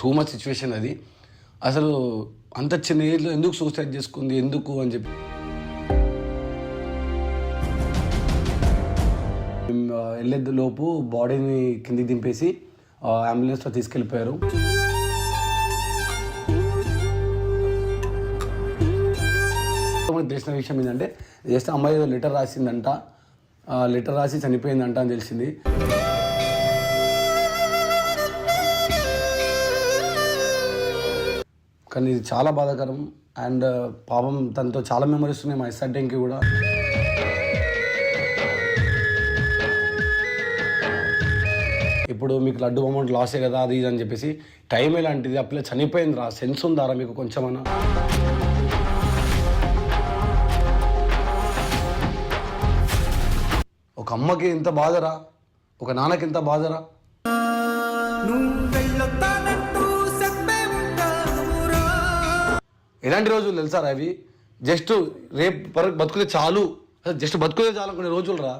Too much situation అది. అసలు అంత చిన్న ఏజ్లో ఎందుకు సూసైడ్ చేసుకుంది ఎందుకు అని చెప్పి వెళ్ళే లోపు బాడీని కిందికి దింపేసి అంబులెన్స్లో తీసుకెళ్ళిపోయారు. తెలిసిన విషయం ఏంటంటే జస్ట్ అమ్మాయి లెటర్ రాసిందంట, లెటర్ రాసి చనిపోయిందంట అని తెలిసింది. కానీ ఇది చాలా బాధాకరం. అండ్ పాపం తనతో చాలా మెమరీస్ ఉన్నాయి మా ఎస్ఆర్ టైంకి కూడా. ఇప్పుడు మీకు లడ్డు అమౌంట్ లాసే కదా అది ఇది అని చెప్పేసి టైం ఎలాంటిది, ఆ పిల్ల చనిపోయిందిరా, సెన్స్ ఉందారా మీకు కొంచెమన్నా? ఒక అమ్మకి ఎంత బాధరా, ఒక నాన్నకి ఎంత బాధరా. ఎలాంటి రోజులు తెలుసారా అవి? జస్ట్ రేపు బతుకుతే చాలు, జస్ట్ బతుకుతే చాలు అనుకునే రోజులు రా.